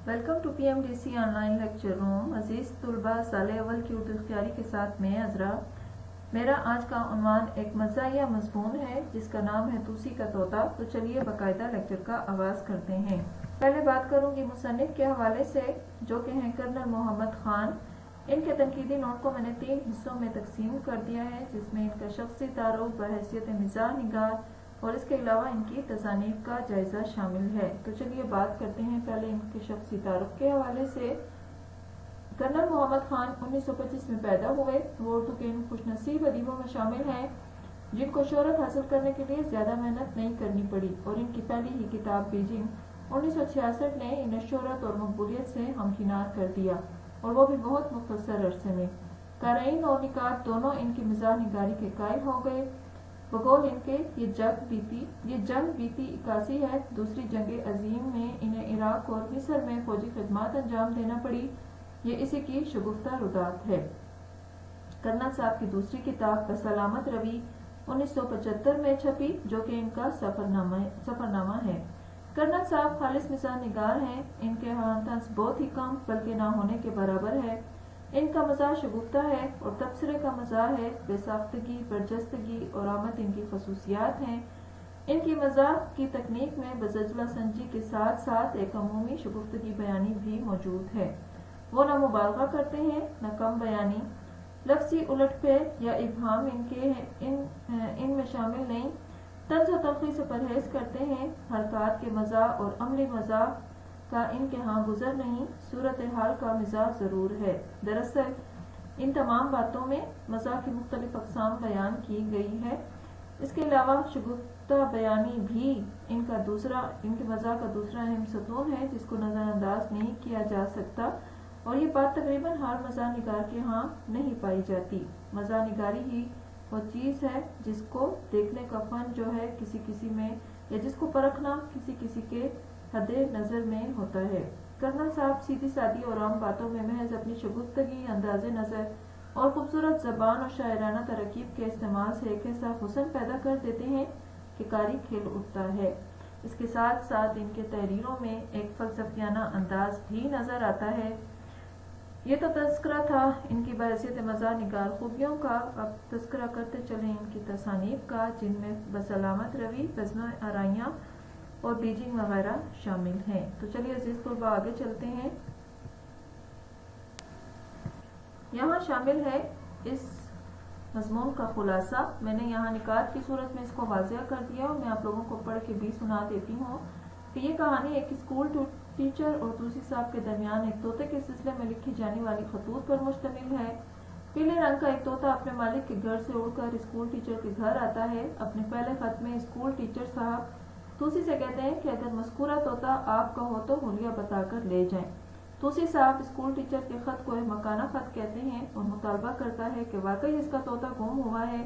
Welcome to P M D C online lecture room. عزیز طلباء، سال اول کی اردو اختیاری کے ساتھ میں عذرا. میرا آج کا عنوان ایک مزاحیہ مضمون ہے جس کا نام ہے توسی کا طوطا. تو چلیے باقاعدہ لیکچر کا آغاز کرتے ہیں. پہلے بات کروں گی مصنف کے حوالے سے، جو کہ ہیں کرنل محمد خان. ان کے تنقیدی نوٹ کو میں نے 3 حصوں میں تقسیم کر دیا ہے، جس میں ان کا شخصی تعارف بحیثیت مزاح نگار اور اس کے علاوہ ان کی تصانیف کا جائزہ شامل ہے. تو چلیے بات کرتے ہیں پہلے ان کے شخصی تعارف کے حوالے سے. کرنل محمد خان 1925 میں پیدا ہوئے. وہ اردو کے ان خوش نصیب ادیبوں میں شامل ہیں جن کو شہرت حاصل کرنے کے لیے زیادہ محنت نہیں کرنی پڑی، اور ان کی پہلی ہی کتاب بیجنگ 1966 نے انہیں شہرت اور مقبولیت سے ہمکنار کر دیا، اور وہ بھی بہت مختصر عرصے میں. قارئین اور نقاد دونوں ان کی مزاح نگاری کے قائل ہو گئے. بقول ان کے یہ جنگ بیتی 81 ہے. دوسری جنگ عظیم میں انہیں عراق اور مصر میں فوجی خدمات انجام دینا پڑی. یہ اسی کی شگفتہ رودات ہے. کرنل صاحب کی دوسری کتاب بسلامت روی 1975 میں چھپی، جو کہ ان کا سفرنامہ ہے. کرنل صاحب خالص مزاح نگار ہیں. ان کے طنز بہت ہی کم بلکہ نہ ہونے کے برابر ہے. ان کا مزاح شگفتہ ہے اور تبصرے کا مزاح ہے. بے ساختگی، برجستگی اور آمد ان کی خصوصیات ہیں. ان کی مزاح کی تکنیک میں بزجلہ سنجی کے ساتھ ساتھ ایک عمومی شگفتگی بیانی بھی موجود ہے. وہ نہ مبالغہ کرتے ہیں نہ کم بیانی. لفظی الٹ پھیر یا ابہام ان میں شامل نہیں. طنز و تلخی سے پرہیز کرتے ہیں. حرکات کے مزاح اور عملی مزاح کا ان کے ہاں گزر نہیں. صورتحال کا مزاح ضرور ہے. دراصل ان تمام باتوں میں مزاح کی مختلف اقسام بیان کی گئی ہے. اس کے علاوہ شگفتہ بیانی بھی ان کے مزاح کا دوسرا اہم ستون ہے جس کو نظر انداز نہیں کیا جا سکتا، اور یہ بات تقریباً ہر مزاح نگار کے ہاں نہیں پائی جاتی. مزاح نگاری ہی وہ چیز ہے جس کو دیکھنے کا فن جو ہے کسی میں، یا جس کو پرکھنا کسی کے حد نظر میں ہوتا ہے. کرنل صاحب سیدھی سادی اور عام باتوں میں محض اپنی شگفتگی، انداز نظر اور خوبصورت زبان اور شاعرانہ ترکیب کے استعمال سے ایک ایسا حسن پیدا کر دیتے ہیں کہ قاری کھل اٹھتا ہے. اس کے ساتھ ساتھ ان کے تحریروں میں ایک فلسفیانہ انداز بھی نظر آتا ہے. یہ تو تذکرہ تھا ان کی بحیثیت مزاح نگار خوبیوں کا. اب تذکرہ کرتے چلیں ان کی تصانیف کا، جن میں بسلامت روی، بزمِ آرائیاں اور بیجنگ وغیرہ شامل ہیں. تو چلیے عزیز طلباء آگے چلتے ہیں. یہاں شامل ہے اس مضمون کا خلاصہ. میں نے یہاں نکات کی صورت میں اس کو واضح کر دیا، اور میں آپ لوگوں کو پڑھ کے بھی سنا دیتی ہوں کہ یہ کہانی ایک اسکول ٹیچر اور توسی صاحب کے درمیان ایک طوطے کے سلسلے میں لکھی جانے والی خطوط پر مشتمل ہے. پیلے رنگ کا ایک طوطا اپنے مالک کے گھر سے اڑ کر اسکول ٹیچر کے گھر آتا ہے. اپنے پہلے خط میں اسکول ٹیچر صاحب توسی سے کہتے ہیں کہ اگر مذکورہ طوطا آپ کا ہو تو حلیہ بتا کر لے جائیں. توسی صاحب اسکول ٹیچر کے خط کو احمقانہ خط کہتے ہیں اور مطالبہ کرتا ہے کہ واقعی اس کا طوطا گم ہوا ہے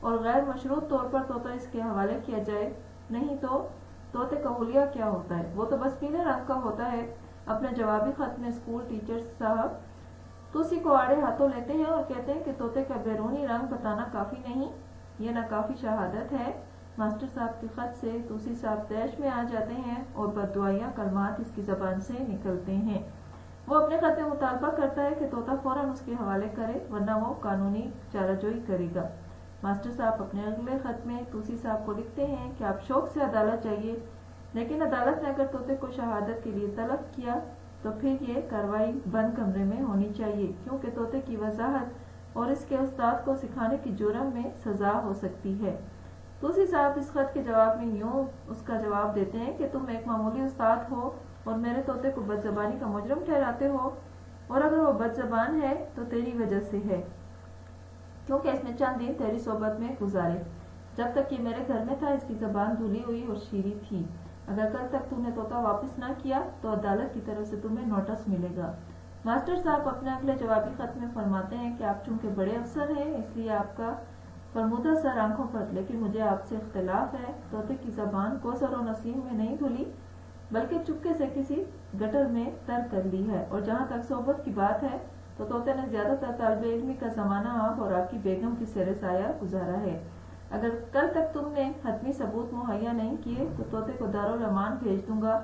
اور غیر مشروط طور پر طوطا اس کے حوالے کیا جائے، نہیں تو طوطے کا حلیہ کیا ہوتا ہے، وہ تو بس پیلے رنگ کا ہوتا ہے. اپنے جوابی خط میں اسکول ٹیچر صاحب توسی کو آڑے ہاتھوں لیتے ہیں اور کہتے ہیں کہ طوطے کا بیرونی رنگ بتانا کافی نہیں، یہ ناکافی شہادت ہے. ماسٹر صاحب کے خط سے توسی صاحب طیش میں آ جاتے ہیں اور بددعائیہ کلمات اس کی زبان سے نکلتے ہیں. وہ اپنے خط میں مطالبہ کرتا ہے کہ طوطا فوراً اس کے حوالے کرے، ورنہ وہ قانونی چارہ جوئی کرے گا. ماسٹر صاحب اپنے اگلے خط میں توسی صاحب کو لکھتے ہیں کہ آپ شوق سے عدالت جائیے، لیکن عدالت نے اگر طوطے کو شہادت کے لیے طلب کیا تو پھر یہ کارروائی بند کمرے میں ہونی چاہیے، کیونکہ طوطے کی وضاحت اور اس کے استاد کو سکھانے کی جرم میں سزا ہو سکتی ہے. توسی صاحب اس خط کے جواب میں یوں اس کا جواب دیتے ہیں کہ تم ایک معمولی استاد ہو اور میرے طوطے کو بدزبانی کا مجرم ٹھہراتے ہو، اور اگر وہ بدزبان ہے تو تیری وجہ سے ہے، کیونکہ اس نے چند دن تیری صحبت میں گزارے. جب تک یہ میرے گھر میں تھا اس کی زبان دھلی ہوئی اور شیریں تھی. اگر کل تک تو نے طوطا واپس نہ کیا تو عدالت کی طرف سے تمہیں نوٹس ملے گا. ماسٹر صاحب اپنے اگلے جوابی خط میں فرماتے ہیں کہ آپ چونکہ بڑے افسر ہیں اس لیے آپ کا فرمودہ سر آنکھوں پر، لیکن مجھے آپ سے اختلاف ہے. طوطے کی زبان کوثر و نسیم میں نہیں دھلی بلکہ چپکے سے کسی گٹر میں تر کر لی ہے، اور جہاں تک صحبت کی بات ہے تو طوطے نے زیادہ تر طالب علمی کا زمانہ آپ اور آپ کی بیگم کی زیر سایہ گزارا ہے. اگر کل تک تم نے حتمی ثبوت مہیا نہیں کیے تو طوطے کو دارالامان بھیج دوں گا.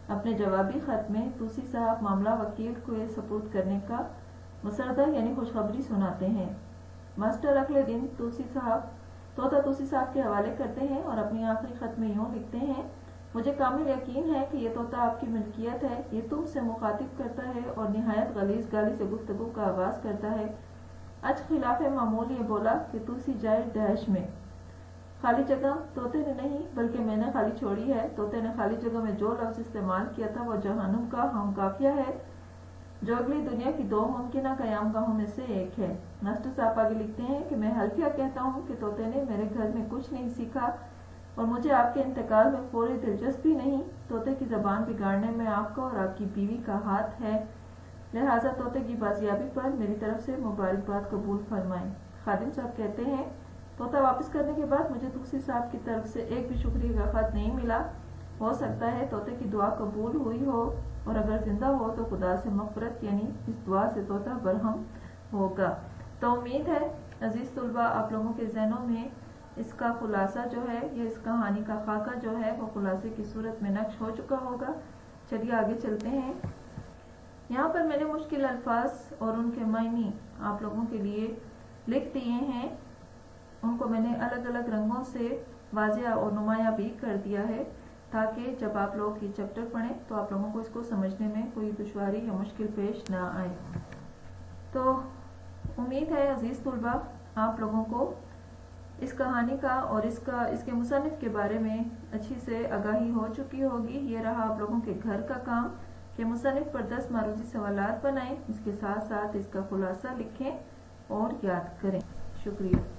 اپنے جوابی خط میں توسی صاحب معاملہ وکیل کو سپرد کرنے کا مسردہ یعنی خوشخبری سناتے ہیں۔ ماسٹر اگلے دن طوطا توسی صاحب کے حوالے کرتے ہیں اور اپنی آخری خط میں یوں لکھتے ہیں: مجھے کامل یقین ہے کہ یہ طوطا آپ کی ملکیت ہے۔ یہ تم سے مخاطب کرتا ہے اور نہایت غلیظ گالی سے گفتگو کا آغاز کرتا ہے۔ آج خلاف معمول یہ بولا کہ توسی جائے داعش میں۔ خالی جگہ طوطے نے نہیں بلکہ میں نے خالی چھوڑی ہے۔ طوطے نے خالی جگہ میں جو لفظ استعمال کیا تھا وہ جہنم کا ہم قافیہ ہے جو اگلی دنیا کی 2 ممکنہ قیام گاہوں میں سے ایک ہے۔ ماسٹر صاحب آگے لکھتے ہیں کہ میں حلفیہ کہتا ہوں کہ طوطے نے میرے گھر میں کچھ نہیں سیکھا اور مجھے آپ کے انتقال میں فوری دلچسپی نہیں۔ طوطے کی زبان بگاڑنے میں آپ کا اور آپ کی بیوی کا ہاتھ ہے، لہٰذا طوطے کی بازیابی پر میری طرف سے مبارکباد قبول فرمائیں۔ خادم صاحب کہتے ہیں: طوطا واپس کرنے کے بعد مجھے توسی صاحب کی طرف سے ایک بھی شکریہ کا خط نہیں ملا۔ ہو سکتا ہے طوطے کی دعا قبول ہوئی ہو اور اگر زندہ ہو تو خدا سے مغفرت یعنی اس دعا سے طوطا برہم ہوگا۔ تو امید ہے عزیز طلباء آپ لوگوں کے ذہنوں میں اس کا خلاصہ جو ہے یا اس کہانی کا خاکہ جو ہے وہ خلاصے کی صورت میں نقش ہو چکا ہوگا۔ چلیے آگے چلتے ہیں۔ یہاں پر میں نے مشکل الفاظ اور ان کے معنی آپ لوگوں کے لیے لکھ دیے ہیں، ان کو میں نے الگ الگ رنگوں سے واضح اور نمایاں بھی کر دیا ہے تاکہ جب آپ لوگ یہ چیپٹر پڑھیں تو آپ لوگوں کو اس کو سمجھنے میں کوئی دشواری یا مشکل پیش نہ آئے۔ تو امید ہے عزیز طلباء آپ لوگوں کو اس کہانی کا اور اس کے مصنف کے بارے میں اچھی سے آگاہی ہو چکی ہوگی۔ یہ رہا آپ لوگوں کے گھر کا کام کہ مصنف پر 10 معروضی سوالات بنائیں، اس کے ساتھ ساتھ اس کا خلاصہ لکھیں اور یاد کریں۔ شکریہ۔